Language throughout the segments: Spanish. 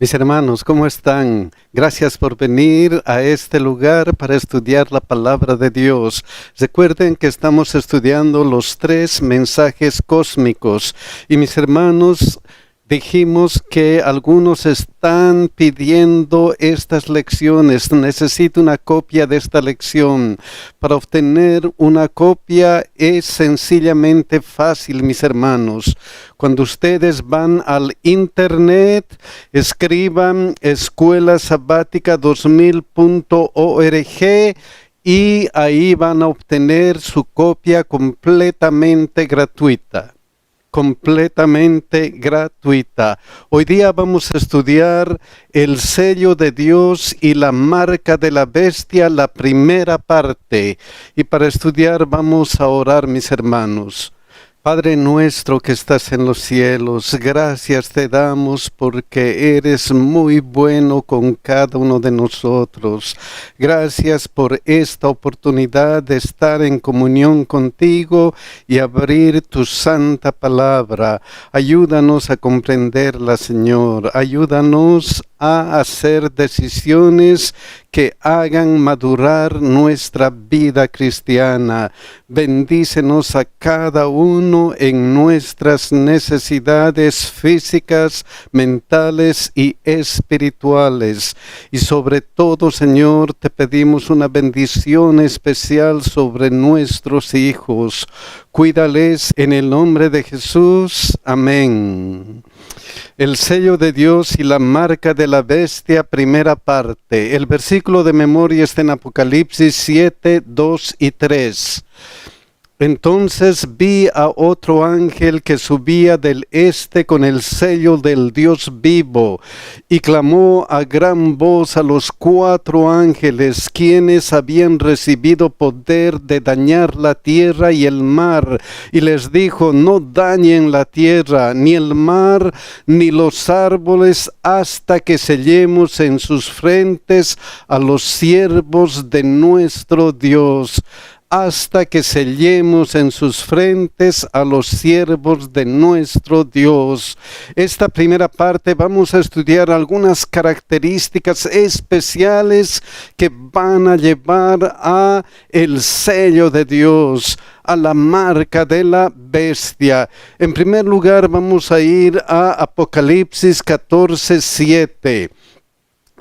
Mis hermanos, ¿cómo están? Gracias por venir a este lugar para estudiar la palabra de Dios. Recuerden que estamos estudiando los 3 mensajes cósmicos. Y mis hermanos, dijimos que algunos están pidiendo estas lecciones. Necesito una copia de esta lección. Para obtener una copia es sencillamente fácil, mis hermanos. Cuando ustedes van al internet, escriban escuelasabática2000.org y ahí van a obtener su copia completamente gratuita. Completamente gratuita. Hoy día vamos a estudiar el sello de Dios y la marca de la bestia, la primera parte. Y para estudiar vamos a orar, mis hermanos. Padre nuestro que estás en los cielos, gracias te damos porque eres muy bueno con cada uno de nosotros. Gracias por esta oportunidad de estar en comunión contigo y abrir tu santa palabra. Ayúdanos a comprenderla, Señor. Ayúdanos a hacer decisiones que hagan madurar nuestra vida cristiana. Bendícenos a cada uno en nuestras necesidades físicas, mentales y espirituales. Y sobre todo, Señor, te pedimos una bendición especial sobre nuestros hijos. Cuídales en el nombre de Jesús. Amén. El sello de Dios y la marca de la bestia, primera parte. El versículo de memoria está en Apocalipsis 7, 2 y 3. Entonces vi a otro ángel que subía del este con el sello del Dios vivo y clamó a gran voz a los 4 ángeles quienes habían recibido poder de dañar la tierra y el mar, y les dijo: no dañen la tierra, ni el mar, ni los árboles, hasta que sellemos en sus frentes a los siervos de nuestro Dios. Hasta que sellemos en sus frentes a los siervos de nuestro Dios. Esta primera parte vamos a estudiar algunas características especiales que van a llevar a el sello de Dios, a la marca de la bestia. En primer lugar vamos a ir a Apocalipsis 14, 7.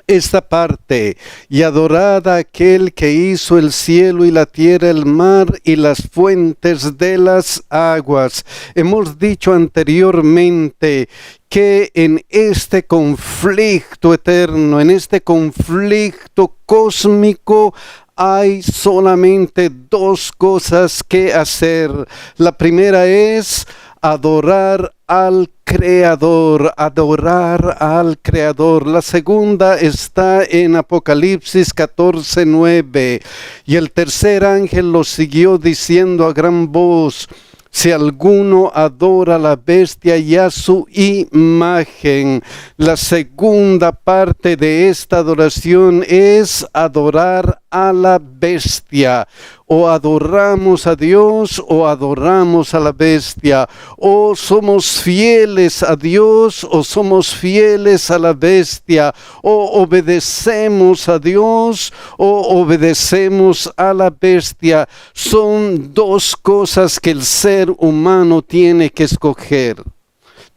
Esta parte: y adorad a aquel que hizo el cielo y la tierra, el mar y las fuentes de las aguas. Hemos dicho anteriormente que en este conflicto eterno, en este conflicto cósmico, hay solamente 2 cosas que hacer. La primera es adorar al Creador, adorar al Creador. La segunda está en Apocalipsis 14, 9. Y el tercer ángel lo siguió diciendo a gran voz: si alguno adora a la bestia y a su imagen. La segunda parte de esta adoración es adorar a la bestia. O adoramos a Dios o adoramos a la bestia. O somos fieles a Dios o somos fieles a la bestia. O obedecemos a Dios o obedecemos a la bestia. Son 2 cosas que el ser humano tiene que escoger.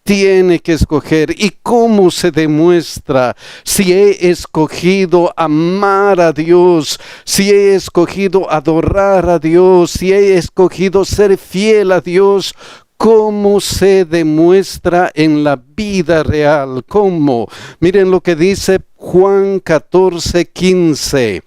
Tiene que escoger. ¿Y cómo se demuestra? Si he escogido amar a Dios, si he escogido adorar a Dios, si he escogido ser fiel a Dios, ¿cómo se demuestra en la vida real? ¿Cómo? Miren lo que dice Juan 14, 15.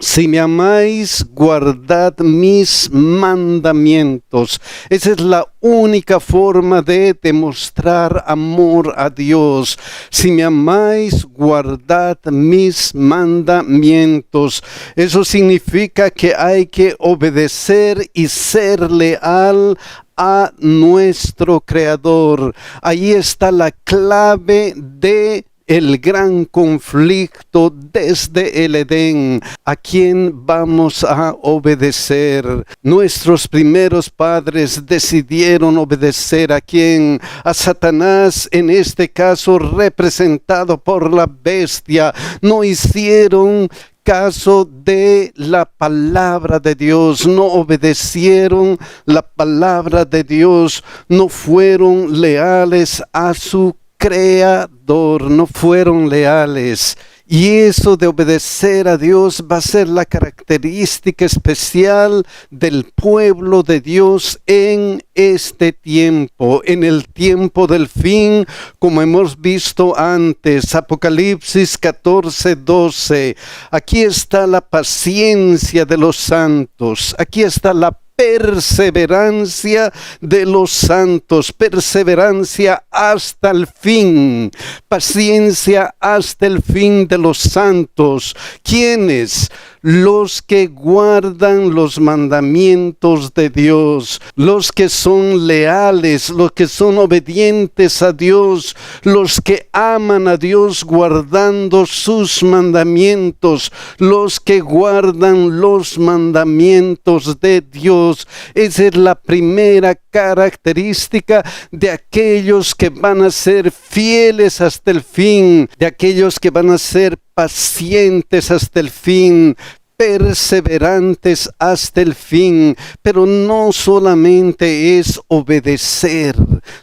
Si me amáis, guardad mis mandamientos. Esa es la única forma de demostrar amor a Dios. Si me amáis, guardad mis mandamientos. Eso significa que hay que obedecer y ser leal a nuestro Creador. Ahí está la clave de el gran conflicto desde el Edén. ¿A quién vamos a obedecer? Nuestros primeros padres decidieron obedecer ¿a quién? A Satanás, en este caso representado por la bestia. No hicieron caso de la palabra de Dios, no obedecieron la palabra de Dios, no fueron leales a su Creador, no fueron leales. Y eso de obedecer a Dios va a ser la característica especial del pueblo de Dios en este tiempo, en el tiempo del fin, como hemos visto antes. Apocalipsis 14:12. Aquí está la paciencia de los santos. Aquí está la perseverancia de los santos, perseverancia hasta el fin, paciencia hasta el fin de los santos. ¿Quiénes? Los que guardan los mandamientos de Dios, los que son leales, los que son obedientes a Dios, los que aman a Dios guardando sus mandamientos, los que guardan los mandamientos de Dios. Esa es la primera característica de aquellos que van a ser fieles hasta el fin, de aquellos que van a ser pacientes hasta el fin, perseverantes hasta el fin. Pero no solamente es obedecer,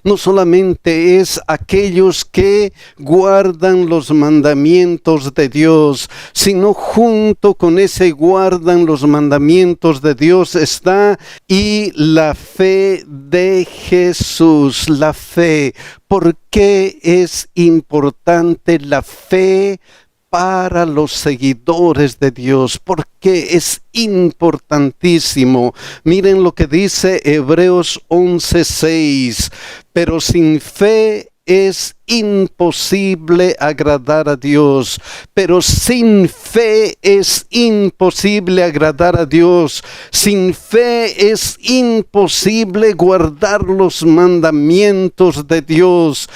no solamente es aquellos que guardan los mandamientos de Dios, sino junto con ese guardan los mandamientos de Dios está y la fe de Jesús, la fe. ¿Por qué es importante la fe para los seguidores de Dios? Porque es importantísimo. Miren lo que dice Hebreos 11:6. Pero sin fe es imposible agradar a Dios. Pero sin fe es imposible agradar a Dios. Sin fe es imposible guardar los mandamientos de Dios.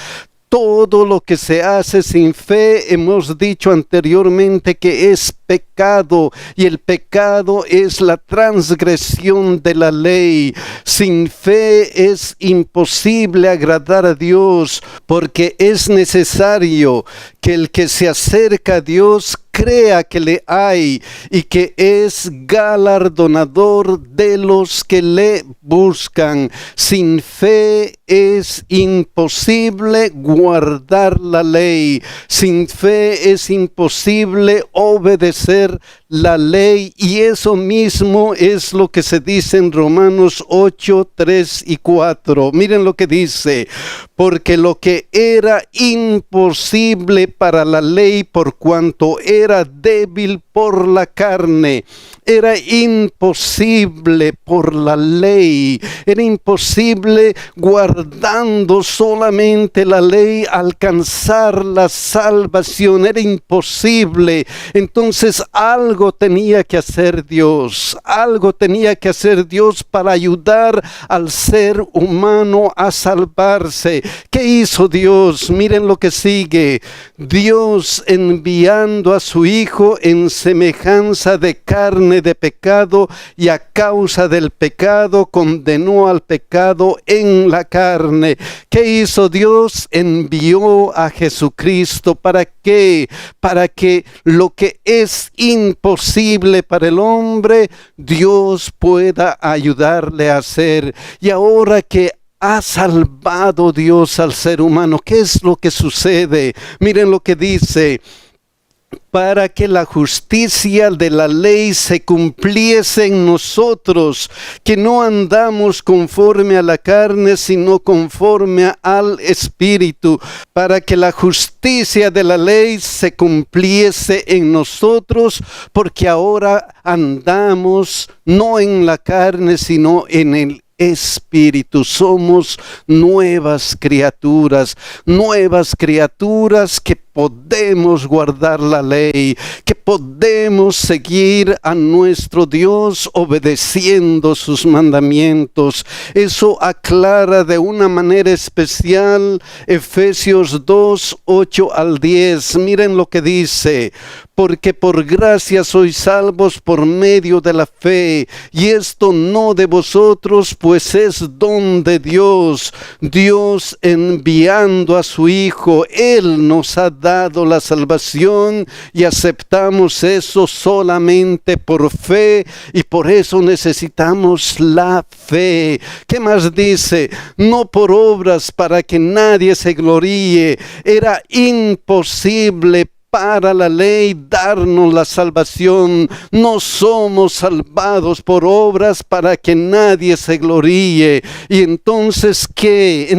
Todo lo que se hace sin fe, hemos dicho anteriormente que es pecado, y el pecado es la transgresión de la ley. Sin fe es imposible agradar a Dios, porque es necesario que el que se acerca a Dios crea que le hay y que es galardonador de los que le buscan. Sin fe es imposible guardar la ley. Sin fe es imposible obedecer la ley, y eso mismo es lo que se dice en Romanos 8:3-4. Miren lo que dice: porque lo que era imposible para la ley, por cuanto era débil por la carne, era imposible por la ley, era imposible guardando solamente la ley alcanzar la salvación, era imposible. Entonces algo tenía que hacer Dios, algo tenía que hacer Dios para ayudar al ser humano a salvarse. ¿Qué hizo Dios? Miren lo que sigue. Dios, enviando a su Hijo en semejanza de carne de pecado, y a causa del pecado condenó al pecado en la carne. ¿Qué hizo Dios? Envió a Jesucristo. ¿Para qué? Para que lo que es imposible para el hombre, Dios pueda ayudarle a hacer. Y ahora que ha salvado Dios al ser humano, ¿qué es lo que sucede? Miren lo que dice: para que la justicia de la ley se cumpliese en nosotros, que no andamos conforme a la carne, sino conforme al Espíritu. Para que la justicia de la ley se cumpliese en nosotros, porque ahora andamos no en la carne, sino en el Espíritu. Somos nuevas criaturas que podemos guardar la ley, que podemos seguir a nuestro Dios obedeciendo sus mandamientos. Eso aclara de una manera especial Efesios 2, 8 al 10. Miren lo que dice: porque por gracia sois salvos por medio de la fe, y esto no de vosotros, pues es don de Dios. Dios enviando a su Hijo, Él nos ha dado la salvación y aceptamos eso solamente por fe, y por eso necesitamos la fe. ¿Qué más dice? No por obras para que nadie se gloríe. Era imposible para la ley darnos la salvación. No somos salvados por obras para que nadie se gloríe. Y entonces ¿qué?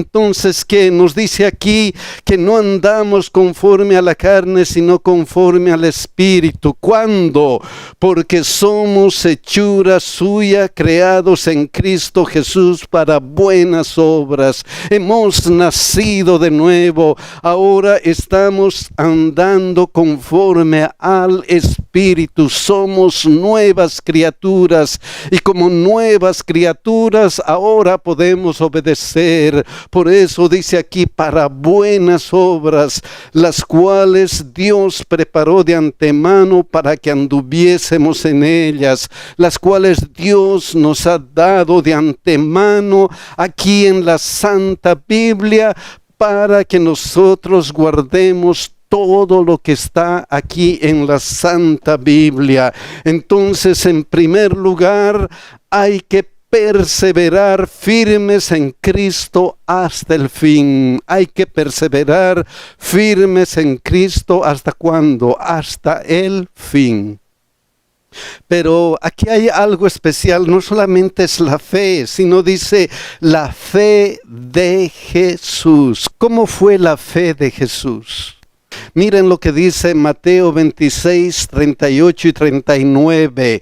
Nos dice aquí que no andamos conforme a la carne, sino conforme al Espíritu. ¿Cuándo? Porque somos hechura suya, creados en Cristo Jesús para buenas obras. Hemos nacido de nuevo. Ahora estamos andando conforme al Espíritu. Somos nuevas criaturas, y como nuevas criaturas ahora podemos obedecer. Por eso dice aquí, para buenas obras, las cuales Dios preparó de antemano para que anduviésemos en ellas, las cuales Dios nos ha dado de antemano aquí en la Santa Biblia, para que nosotros guardemos todo lo que está aquí en la Santa Biblia. Entonces, en primer lugar, hay que perseverar firmes en Cristo hasta el fin. Hay que perseverar firmes en Cristo. ¿Hasta cuándo? Hasta el fin. Pero aquí hay algo especial. No solamente es la fe, sino dice la fe de Jesús. ¿Cómo fue la fe de Jesús? Miren lo que dice Mateo 26, 38 y 39.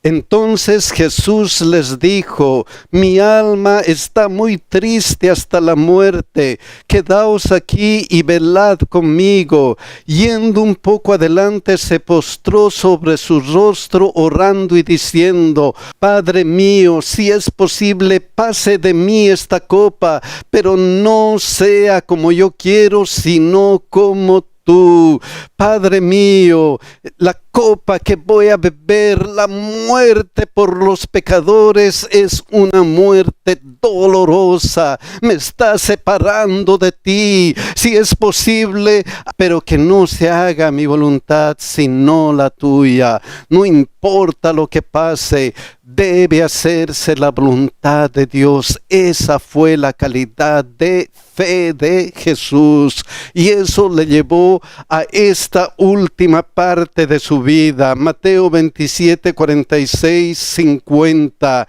Entonces Jesús les dijo: mi alma está muy triste hasta la muerte. Quedaos aquí y velad conmigo. Yendo un poco adelante, se postró sobre su rostro, orando y diciendo: Padre mío, si es posible, pase de mí esta copa, pero no sea como yo quiero, sino como tú. Padre mío, la copa que voy a beber, la muerte por los pecadores, es una muerte dolorosa. Me está separando de ti. Si es posible, pero que no se haga mi voluntad sino la tuya. No importa lo que pase, debe hacerse la voluntad de Dios. Esa fue la calidad de fe de Jesús, y eso le llevó a esta última parte de su vida. Mateo 27, 46, 50.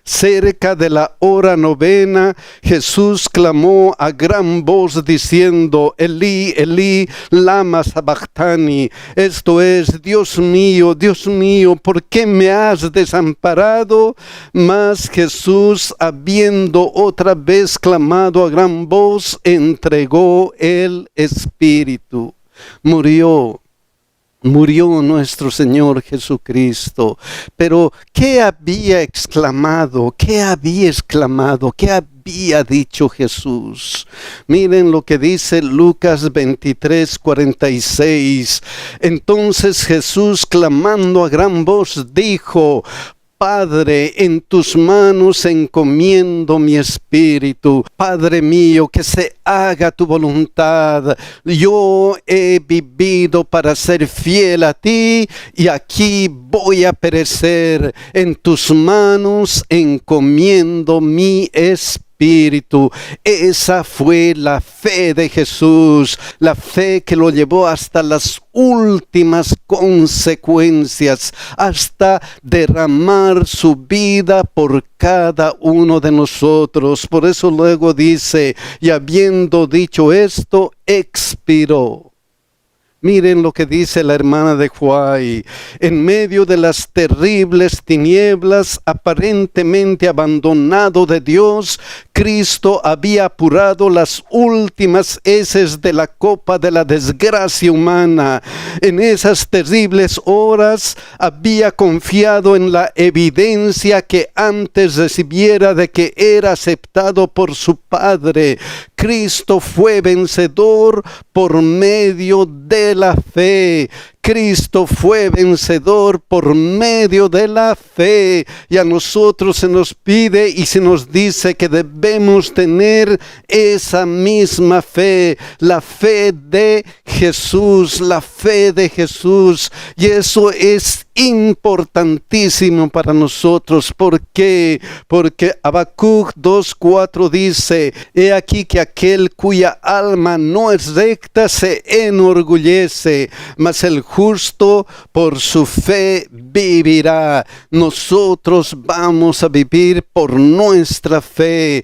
Cerca de la hora novena, Jesús clamó a gran voz diciendo: Elí, Elí, lama sabachthani. Esto es: Dios mío, ¿por qué me has desamparado? Mas Jesús, habiendo otra vez clamado a gran voz, entregó el Espíritu. Murió nuestro Señor Jesucristo. Pero ¿qué había exclamado? ¿Qué había dicho Jesús? Miren lo que dice Lucas 23, 46. Entonces Jesús, clamando a gran voz, dijo: Padre, en tus manos encomiendo mi espíritu. Padre mío, que se haga tu voluntad. Yo he vivido para ser fiel a ti, y aquí voy a perecer. En tus manos encomiendo mi espíritu. Esa fue la fe de Jesús, la fe que lo llevó hasta las últimas consecuencias, hasta derramar su vida por cada uno de nosotros. Por eso luego dice: y habiendo dicho esto, expiró. Miren lo que dice la hermana de Huay: en medio de las terribles tinieblas, aparentemente abandonado de Dios, Cristo había apurado las últimas heces de la copa de la desgracia humana. En esas terribles horas había confiado en la evidencia que antes recibiera de que era aceptado por su Padre. Cristo fue vencedor por medio de la fe. Cristo fue vencedor por medio de la fe, y a nosotros se nos pide y se nos dice que debemos tener esa misma fe, la fe de Jesús, la fe de Jesús, y eso es importantísimo para nosotros. ¿Por qué? Porque Habacuc 2:4 dice: he aquí que aquel cuya alma no es recta se enorgullece, mas el justo por su fe vivirá. Nosotros vamos a vivir por nuestra fe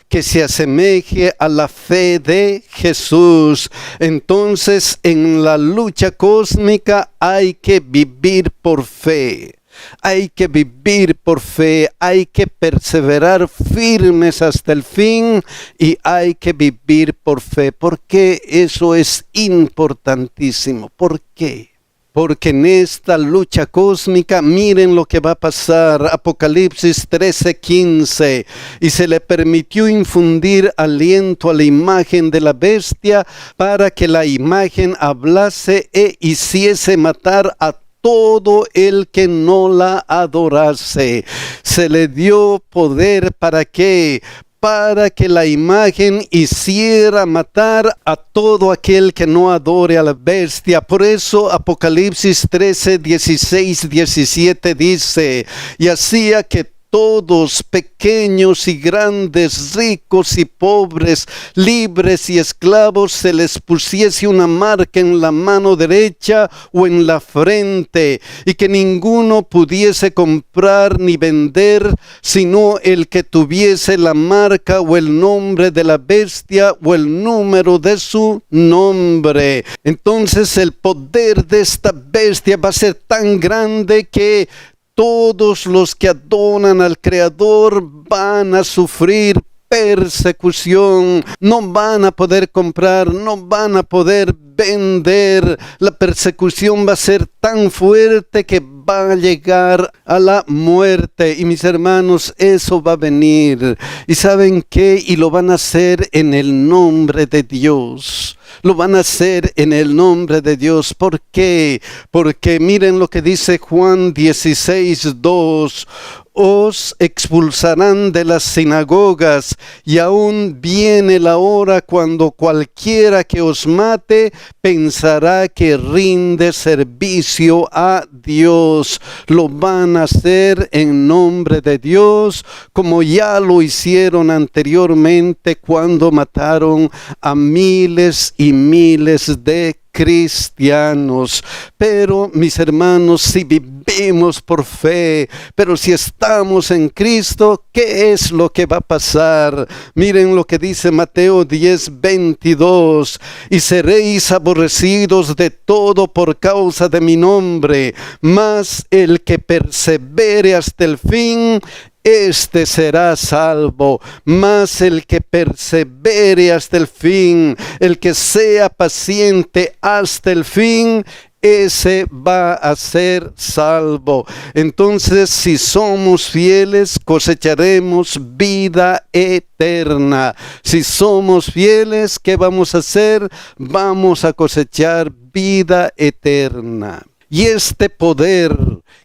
que se asemeje a la fe de Jesús. Entonces, en la lucha cósmica hay que vivir por fe. Hay que vivir por fe, hay que perseverar firmes hasta el fin y hay que vivir por fe. ¿Por qué eso es importantísimo? ¿Por qué? Porque en esta lucha cósmica, miren lo que va a pasar. Apocalipsis 13:15. Y se le permitió infundir aliento a la imagen de la bestia para que la imagen hablase e hiciese matar a todo el que no la adorase. Se le dio poder ¿para qué? Para que la imagen hiciera matar a todo aquel que no adore a la bestia. Por eso Apocalipsis 13:16-17 dice: y hacía que todos, pequeños y grandes, ricos y pobres, libres y esclavos, se les pusiese una marca en la mano derecha o en la frente, y que ninguno pudiese comprar ni vender, sino el que tuviese la marca o el nombre de la bestia o el número de su nombre. Entonces el poder de esta bestia va a ser tan grande que todos los que adoran al Creador van a sufrir persecución. No van a poder comprar, no van a poder vender. La persecución va a ser tan fuerte que va a llegar a la muerte. Y mis hermanos, eso va a venir. ¿Y saben qué? Y lo van a hacer en el nombre de Dios. Lo van a hacer en el nombre de Dios. ¿Por qué? Porque miren lo que dice Juan 16:2. Os expulsarán de las sinagogas, y aún viene la hora cuando cualquiera que os mate pensará que rinde servicio a Dios. Lo van a hacer en nombre de Dios, como ya lo hicieron anteriormente cuando mataron a miles y miles de cristianos. Pero mis hermanos, si vivimos por fe, pero si estamos en Cristo, ¿qué es lo que va a pasar? Miren lo que dice Mateo 10:22: y seréis aborrecidos de todo por causa de mi nombre, mas el que persevere hasta el fin, este será salvo. Mas el que persevere hasta el fin, el que sea paciente hasta el fin, ese va a ser salvo. Entonces, si somos fieles, cosecharemos vida eterna. Si somos fieles, ¿qué vamos a hacer? Vamos a cosechar vida eterna. Y este poder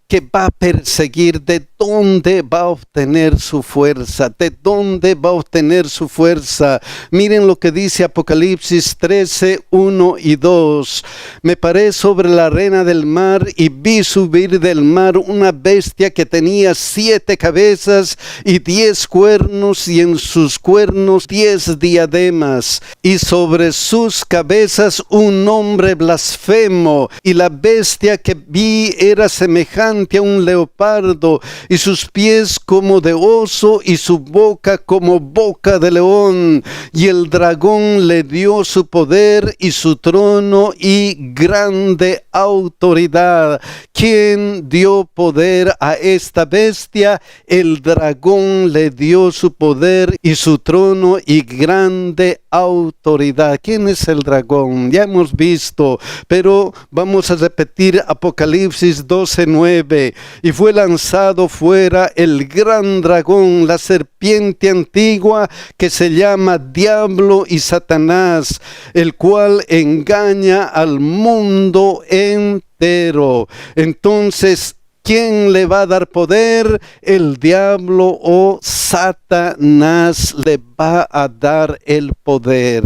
que va a perseguir, ¿de dónde va a obtener su fuerza? ¿De dónde va a obtener su fuerza? Miren lo que dice Apocalipsis 13:1 y 2. Me paré sobre la arena del mar y vi subir del mar una bestia que tenía 7 cabezas y 10 cuernos, y en sus cuernos 10 diademas, y sobre sus cabezas un nombre blasfemo. Y la bestia que vi era semejante semejante a un leopardo, y sus pies como de oso, y su boca como boca de león. Y el dragón le dio su poder y su trono y grande autoridad. ¿Quién dio poder a esta bestia? El dragón le dio su poder y su trono y grande autoridad. ¿Quién es el dragón? Ya hemos visto, pero vamos a repetir Apocalipsis 12:9. Y fue lanzado fuera el gran dragón, la serpiente antigua, que se llama Diablo y Satanás, el cual engaña al mundo entero. Entonces, ¿quién le va a dar poder? El diablo o Satanás le va a dar el poder.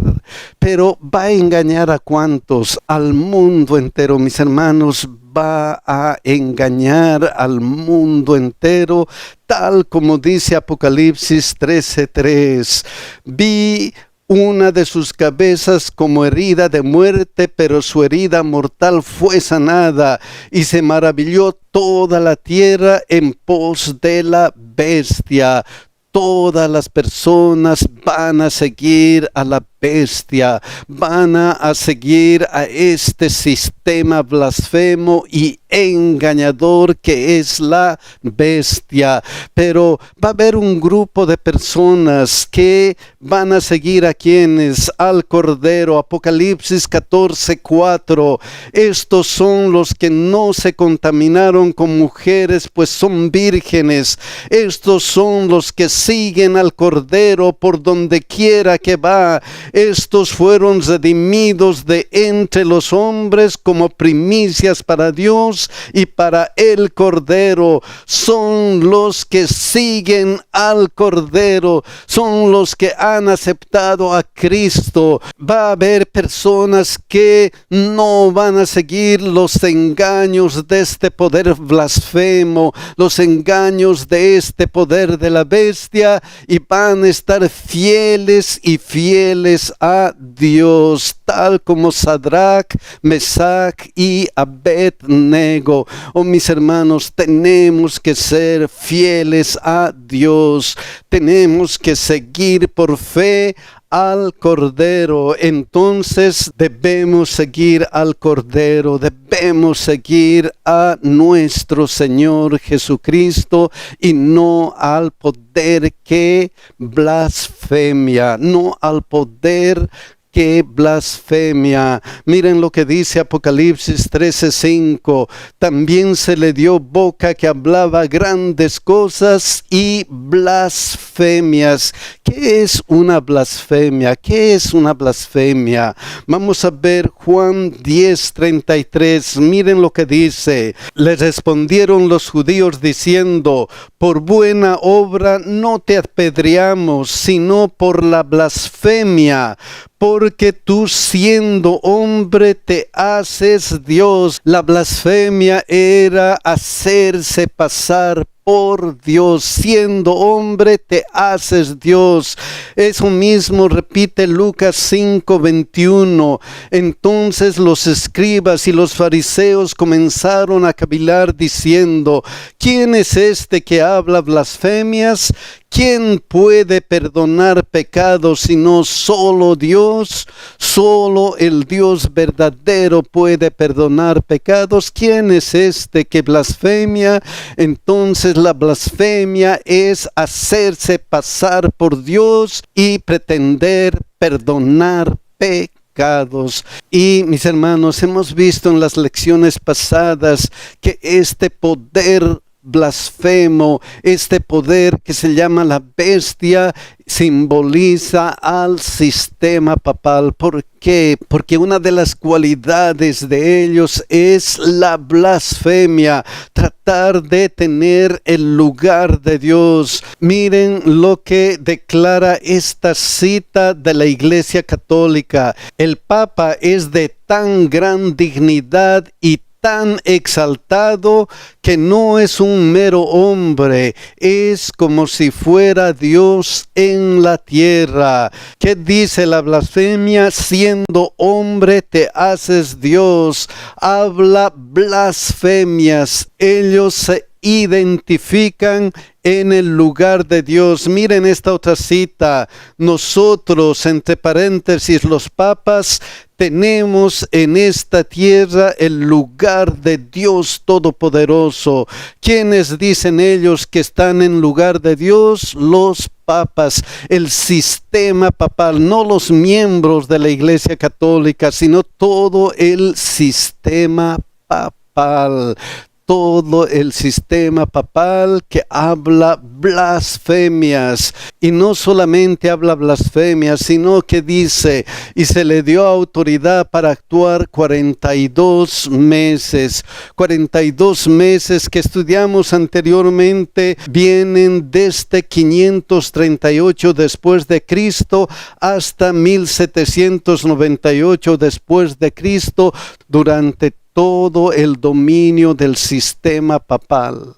Pero ¿va a engañar a cuántos? Al mundo entero, mis hermanos. Va a engañar al mundo entero, tal como dice Apocalipsis 13:3. Vi una de sus cabezas como herida de muerte, pero su herida mortal fue sanada, y se maravilló toda la tierra en pos de la bestia. Todas las personas van a seguir a la bestia, van a seguir a este sistema blasfemo y engañador que es la bestia. Pero va a haber un grupo de personas que van a seguir a quienes, al Cordero. Apocalipsis 14:4. Estos son los que no se contaminaron con mujeres, pues son vírgenes. Estos son los que siguen al Cordero por donde quiera que va. Estos fueron redimidos de entre los hombres como primicias para Dios y para el Cordero. Son los que siguen al Cordero, son los que han aceptado a Cristo. Va a haber personas que no van a seguir los engaños de este poder blasfemo, los engaños de este poder de la bestia, y van a estar fieles y fieles a Dios, tal como Sadrach, Mesach y Abednego. Oh, mis hermanos, tenemos que ser fieles a Dios, tenemos que seguir por fe al Cordero. Entonces debemos seguir al Cordero, debemos seguir a nuestro Señor Jesucristo y no al poder que blasfemia, no al poder que blasfemia. Miren lo que dice Apocalipsis 13:5. También se le dio boca que hablaba grandes cosas y blasfemias. ¿Qué es una blasfemia? ¿Qué es una blasfemia? Vamos a ver Juan 10:33. Miren lo que dice. Le respondieron los judíos diciendo: por buena obra no te apedreamos, sino por la blasfemia, porque tú siendo hombre te haces Dios. La blasfemia era hacerse pasar por Dios. Siendo hombre te haces Dios. Eso mismo repite Lucas 5:21. Entonces los escribas y los fariseos comenzaron a cavilar diciendo: ¿quién es este que habla blasfemias? ¿Quién puede perdonar pecados sino solo Dios? Solo el Dios verdadero puede perdonar pecados. ¿Quién es este que blasfemia? Entonces la blasfemia es hacerse pasar por Dios y pretender perdonar pecados. Y mis hermanos, hemos visto en las lecciones pasadas que este poder blasfemo, este poder que se llama la bestia, simboliza al sistema papal. ¿Por qué? Porque una de las cualidades de ellos es la blasfemia, tratar de tener el lugar de Dios. Miren lo que declara esta cita de la Iglesia Católica. El Papa es de tan gran dignidad y tan exaltado que no es un mero hombre, es como si fuera Dios en la tierra. ¿Qué dice la blasfemia? Siendo hombre te haces Dios. Habla blasfemias. Ellos se identifican en el lugar de Dios. Miren esta otra cita. Nosotros, entre paréntesis, los papas, tenemos en esta tierra el lugar de Dios Todopoderoso. ¿Quiénes dicen ellos que están en lugar de Dios? Los papas, el sistema papal, no los miembros de la Iglesia Católica, sino todo el sistema papal. Todo el sistema papal que habla blasfemias, y no solamente habla blasfemias, sino que dice, y se le dio autoridad para actuar 42 meses. 42 meses que estudiamos anteriormente vienen desde 538 después de Cristo hasta 1798 después de Cristo, durante todo el dominio del sistema papal.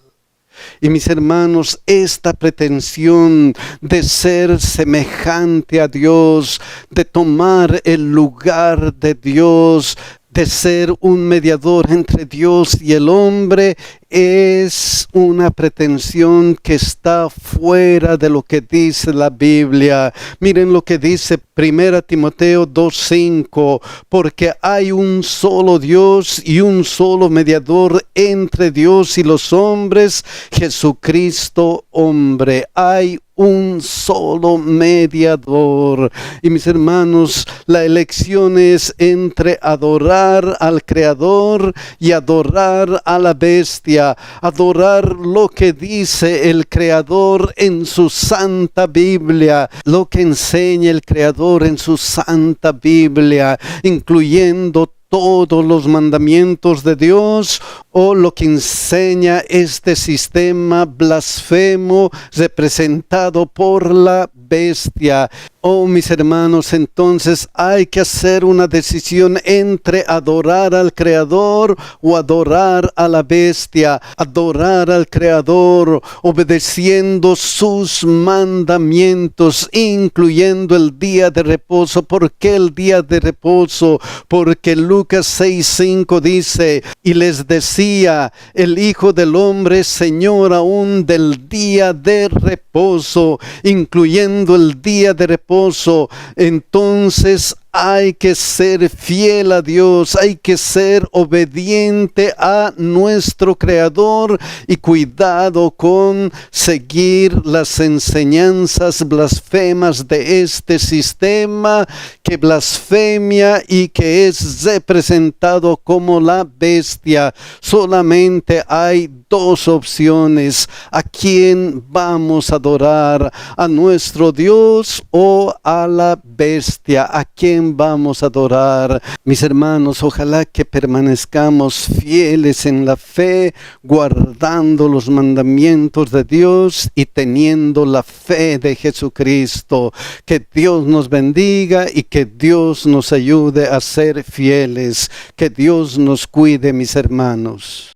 Y mis hermanos, esta pretensión de ser semejante a Dios, de tomar el lugar de Dios, de ser un mediador entre Dios y el hombre, es una pretensión que está fuera de lo que dice la Biblia. Miren lo que dice 1 Timoteo 2:5, porque hay un solo Dios y un solo mediador entre Dios y los hombres, Jesucristo hombre. Hay un solo mediador. Y mis hermanos, la elección es entre adorar al Creador y adorar a la bestia. Adorar lo que dice el Creador en su santa Biblia, lo que enseña el Creador en su santa Biblia, incluyendo todos los mandamientos de Dios, o lo que enseña este sistema blasfemo representado por la bestia. Oh, mis hermanos, entonces hay que hacer una decisión entre adorar al Creador o adorar a la bestia. Adorar al Creador obedeciendo sus mandamientos, incluyendo el día de reposo. ¿Por qué el día de reposo? Porque Lucas 6:5 dice, y les decía, el Hijo del Hombre es Señor aún del día de reposo, incluyendo el día de reposo. Entonces hay que ser fiel a Dios, hay que ser obediente a nuestro Creador, y cuidado con seguir las enseñanzas blasfemas de este sistema que blasfemia y que es representado como la bestia. Solamente hay dos opciones: ¿a quién vamos a adorar? ¿A nuestro Dios o a la bestia? ¿A quién vamos a adorar? Mis hermanos, ojalá que permanezcamos fieles en la fe, guardando los mandamientos de Dios y teniendo la fe de Jesucristo. Que Dios nos bendiga y que Dios nos ayude a ser fieles. Que Dios nos cuide, mis hermanos.